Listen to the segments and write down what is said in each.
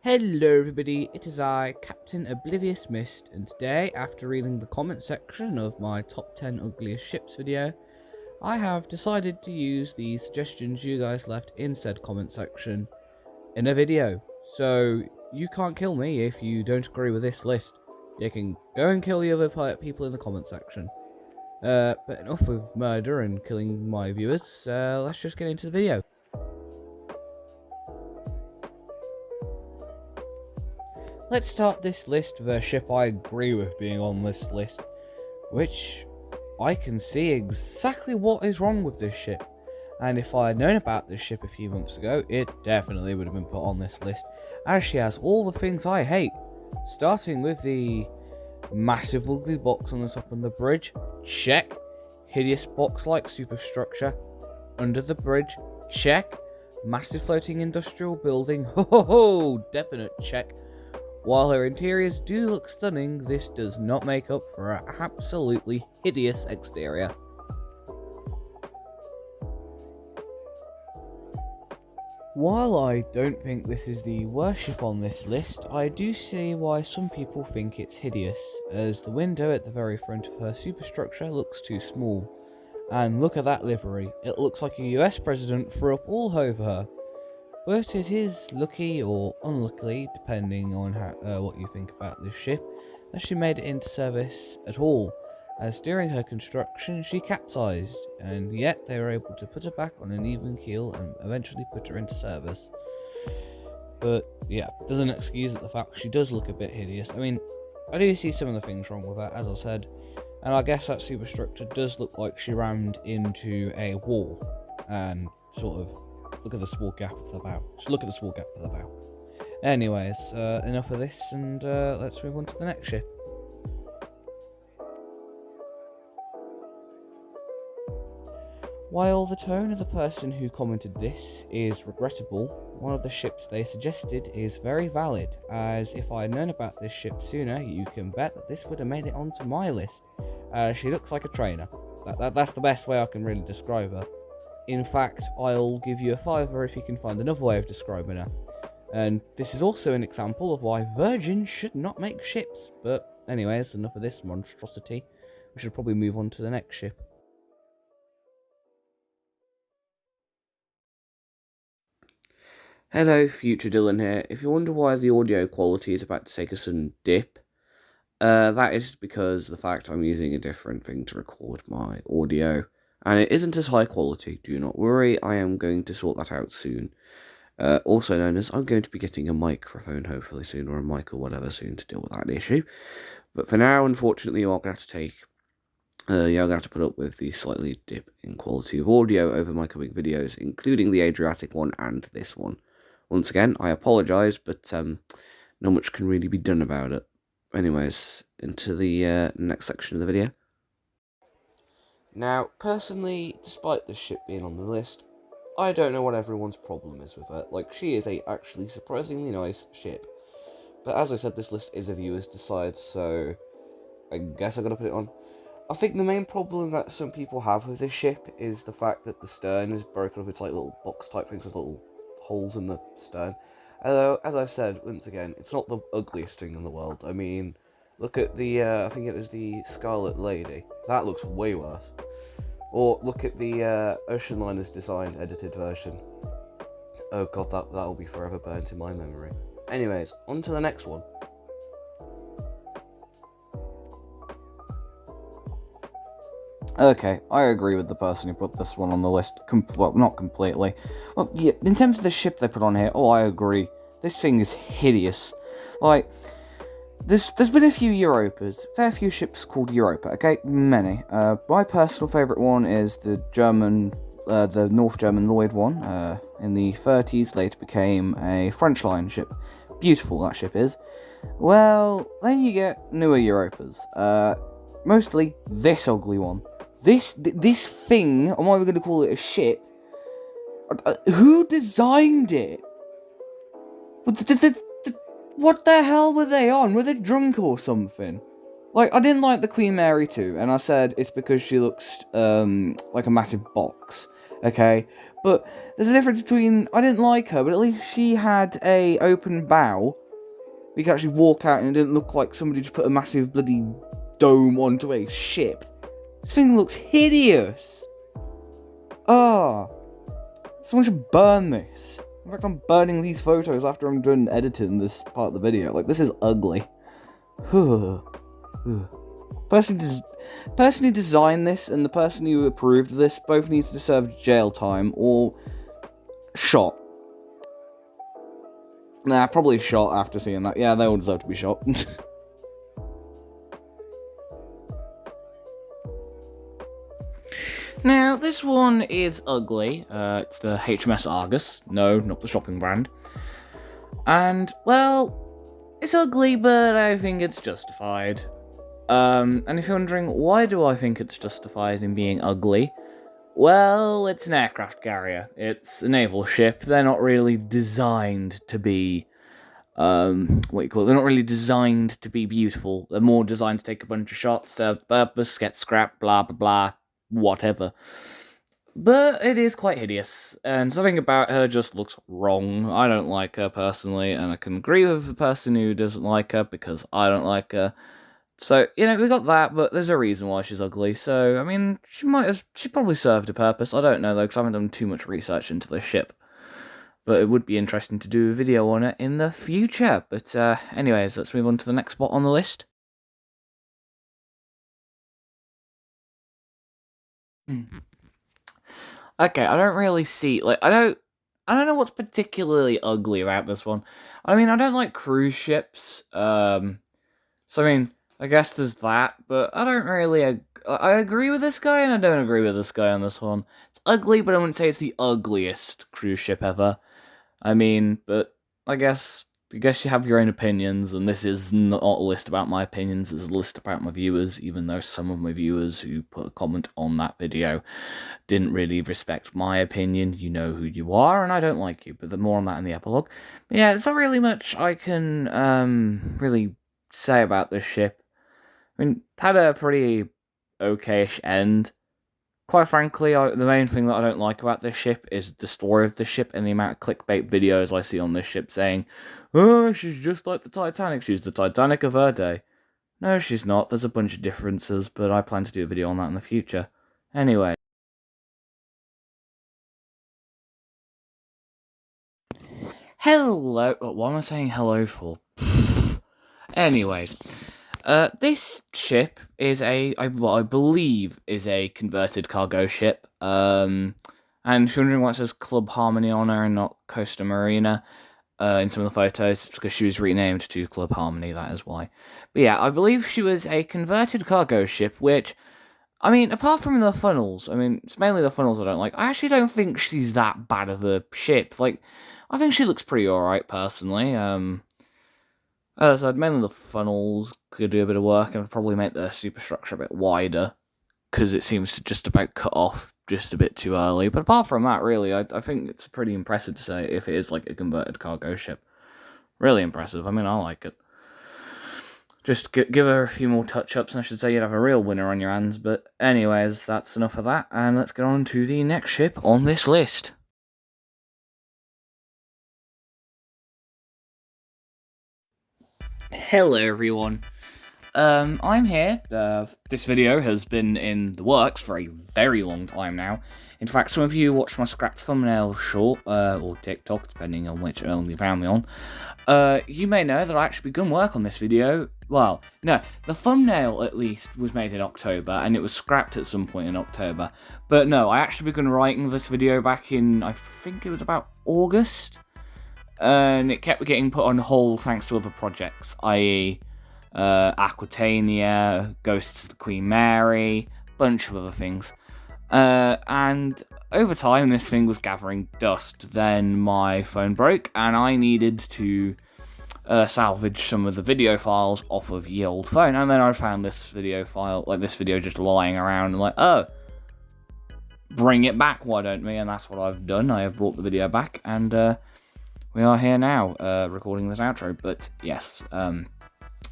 Hello everybody, it is I, Captain Oblivious Mist, and today, after reading the comment section of my top 10 ugliest ships video, I have decided to use the suggestions you guys left in said comment section in a video. So, you can't kill me if you don't agree with this list. You can go and kill the other people in the comment section. But enough of murder and killing my viewers, let's just get into the video. Let's start this list with a ship I agree with being on this list, which I can see exactly what is wrong with this ship. And if I had known about this ship a few months ago, it definitely would have been put on this list, as she has all the things I hate. Starting with the massive ugly box on the top of the bridge, check. Hideous box-like superstructure under the bridge, check. Massive floating industrial building, ho ho ho, definite check. While her interiors do look stunning, this does not make up for her absolutely hideous exterior. While I don't think this is the worst ship on this list, I do see why some people think it's hideous, as the window at the very front of her superstructure looks too small. And look at that livery, it looks like a US president threw up all over her. But it is lucky or unlucky, depending on what you think about this ship, that she made it into service at all, as during her construction she capsized, and yet they were able to put her back on an even keel and eventually put her into service. But yeah, doesn't excuse the fact she does look a bit hideous. I mean, I do see some of the things wrong with her, as I said, and I guess that superstructure does look like she rammed into a wall, and sort of look at the small gap at the bow. Just look at the small gap at the bow. Anyways, enough of this, and let's move on to the next ship. While the tone of the person who commented this is regrettable, one of the ships they suggested is very valid, as if I had known about this ship sooner, you can bet that this would have made it onto my list. She looks like a trainer. That's the best way I can really describe her. In fact, I'll give you a fiver if you can find another way of describing her. And this is also an example of why virgins should not make ships. But anyways, enough of this monstrosity. We should probably move on to the next ship. Hello, future Dylan here. If you wonder why the audio quality is about to take a sudden dip, that is because the fact I'm using a different thing to record my audio. And it isn't as high quality, do not worry, I am going to sort that out soon. Also known as, I'm going to be getting a microphone hopefully soon, or a mic or whatever soon to deal with that issue. But for now, unfortunately, you're going to have to you're going to have to put up with the slightly dip in quality of audio over my coming videos, including the Adriatic one and this one. Once again, I apologise, but not much can really be done about it. Anyways, into the next section of the video. Now, personally, despite this ship being on the list, I don't know what everyone's problem is with her. Like, she is a actually surprisingly nice ship. But as I said, this list is a viewer's decide, so I guess I gotta put it on. I think the main problem that some people have with this ship is the fact that the stern is broken up. It's like little box type things, there's little holes in the stern. Although, as I said, once again, it's not the ugliest thing in the world. I mean, look at the, I think it was the Scarlet Lady. That looks way worse. Or look at the Ocean Liners Designed edited version. Oh god, that'll be forever burnt in my memory. Anyways, on to the next one. Okay, I agree with the person who put this one on the list. Well, not completely. Well, yeah, in terms of the ship they put on here, oh, I agree. This thing is hideous. Like, there's been a few Europas, fair few ships called Europa, okay? Many. My personal favourite one is the North German Lloyd one. In the 30s, later became a French line ship. Beautiful, that ship is. Well, then you get newer Europas. Mostly this ugly one. This thing, am I going to call it a ship? Who designed it? What the hell were they on? Were they drunk or something? Like, I didn't like the Queen Mary 2, and I said it's because she looks like a massive box. Okay, but there's a difference between I didn't like her, but at least she had a open bow. We could actually walk out, and it didn't look like somebody just put a massive bloody dome onto a ship. This thing looks hideous. Ah, someone should burn this. In fact, I'm burning these photos after I'm done editing this part of the video. Like, this is ugly. person who designed this and the person who approved this both needs to serve jail time or shot. Nah, probably shot after seeing that. Yeah, they all deserve to be shot. Now, this one is ugly. It's the HMS Argus. No, not the shopping brand. And, well, it's ugly, but I think it's justified. And if you're wondering, why do I think it's justified in being ugly? Well, it's an aircraft carrier. It's a naval ship. They're not really designed to be, they're not really designed to be beautiful. They're more designed to take a bunch of shots, serve the purpose, get scrapped, blah, blah, blah, whatever. But it is quite hideous, and something about her just looks wrong. I don't like her personally, and I can agree with the person who doesn't like her, because I don't like her. So, we got that, but there's a reason why she's ugly. So, I mean, she probably served a purpose. I don't know, though, because I haven't done too much research into this ship. But it would be interesting to do a video on it in the future. But, anyways, let's move on to the next spot on the list. Okay, I don't really see, I don't know what's particularly ugly about this one. I mean, I don't like cruise ships, so I mean, I guess there's that, but I don't really, I agree with this guy and I don't agree with this guy on this one. It's ugly, but I wouldn't say it's the ugliest cruise ship ever. I mean, but I guess you have your own opinions, and this is not a list about my opinions, it's a list about my viewers, even though some of my viewers who put a comment on that video didn't really respect my opinion. You know who you are, and I don't like you, but the more on that in the epilogue. But yeah, there's not really much I can really say about this ship. I mean, it had a pretty okayish end. Quite frankly, the main thing that I don't like about this ship is the story of the ship and the amount of clickbait videos I see on this ship saying, "Oh, she's just like the Titanic, she's the Titanic of her day." No, she's not. There's a bunch of differences, but I plan to do a video on that in the future. Anyway. Hello. What am I saying hello for? Anyways, this ship is what I believe is a converted cargo ship. And if you're wondering why it says Club Harmony on her and not Costa Marina, in some of the photos, it's because she was renamed to Club Harmony, that is why. But yeah, I believe she was a converted cargo ship, which, I mean, apart from the funnels, I mean, it's mainly the funnels I don't like. I actually don't think she's that bad of a ship. Like, I think she looks pretty alright, personally. As I said, mainly the funnels could do a bit of work, and probably make the superstructure a bit wider, because it seems to just about cut off just a bit too early. But apart from that, really, I think it's pretty impressive to say if it is like a converted cargo ship. Really impressive. I mean, I like it. Just give her a few more touch-ups, and I should say you'd have a real winner on your hands. But anyways, that's enough of that, and let's get on to the next ship on this list. Hello everyone, I'm here. This video has been in the works for a very long time now. In fact, some of you watched my scrapped thumbnail short, or TikTok, depending on which only you found me on. You may know that I actually begun work on this video. Well, no, the thumbnail at least was made in October, and it was scrapped at some point in October. But no, I actually begun writing this video back in, I think it was about August. And it kept getting put on hold thanks to other projects, i.e. Aquitania, Ghosts of the Queen Mary, bunch of other things. And over time, this thing was gathering dust. Then my phone broke, and I needed to salvage some of the video files off of the old phone. And then I found this video file, like this video, just lying around, and like, oh, bring it back, why don't we? And that's what I've done. I have brought the video back, and we are here now, recording this outro. But yes,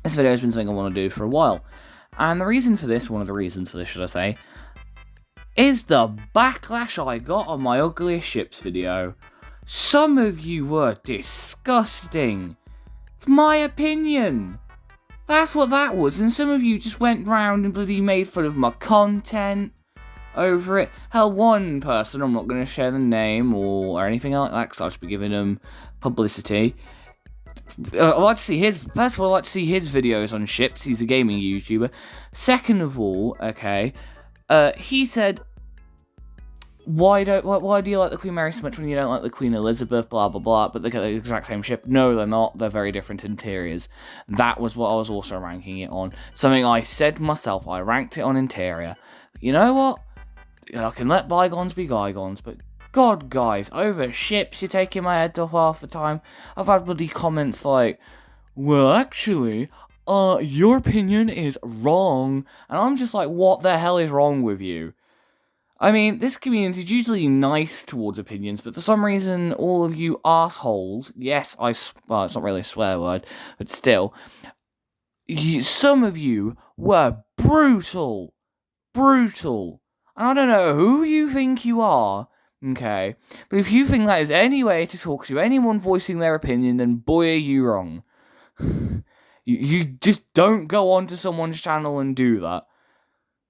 this video has been something I want to do for a while. And the reason for this, one of the reasons for this, should I say, is the backlash I got on my ugliest ships video. Some of you were disgusting. It's my opinion. That's what that was, and some of you just went round and bloody made fun of my content over it. Hell, one person, I'm not going to share the name or anything like that, because I'll just be giving them publicity. I'd like to see first of all, I'd like to see his videos on ships. He's a gaming YouTuber. Second of all, okay, he said, why do you like the Queen Mary so much when you don't like the Queen Elizabeth, blah blah blah, but they get the exact same ship? No, they're not. They're very different interiors. That was what I was also ranking it on. Something I said myself, I ranked it on interior. You know what? I can let bygones be bygones, but God, guys, over ships, you're taking my head off half the time. I've had bloody comments like, well, actually, your opinion is wrong. And I'm just like, what the hell is wrong with you? I mean, this community is usually nice towards opinions, but for some reason, all of you assholes, yes, well, it's not really a swear word, but still, some of you were brutal. Brutal. And I don't know who you think you are, okay, but if you think that is any way to talk to anyone voicing their opinion, then boy, are you wrong. You just don't go onto someone's channel and do that.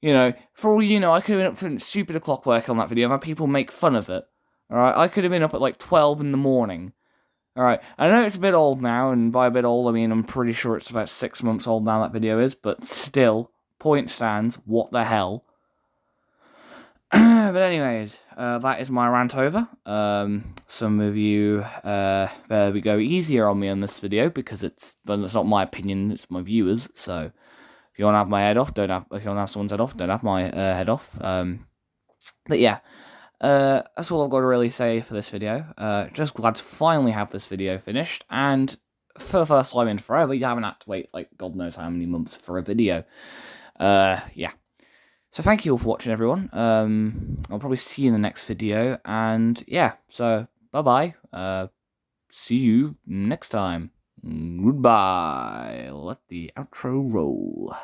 You know, for all you know, I could have been up to stupid o'clock work on that video and had people make fun of it. Alright, I could have been up at like 12 in the morning. Alright, I know it's a bit old now, and by a bit old, I mean I'm pretty sure it's about 6 months old now, that video is, but still, point stands, what the hell. But anyways, that is my rant over. Some of you better go easier on me on this video, because it's not my opinion, it's my viewers, so if you want to have my head off, if you want to have someone's head off, don't have my head off. But yeah, that's all I've got to really say for this video. Just glad to finally have this video finished, and for the first time in forever, you haven't had to wait like God knows how many months for a video. Yeah. So thank you all for watching, everyone. I'll probably see you in the next video, and yeah, so bye-bye. See you next time. Goodbye. Let the outro roll.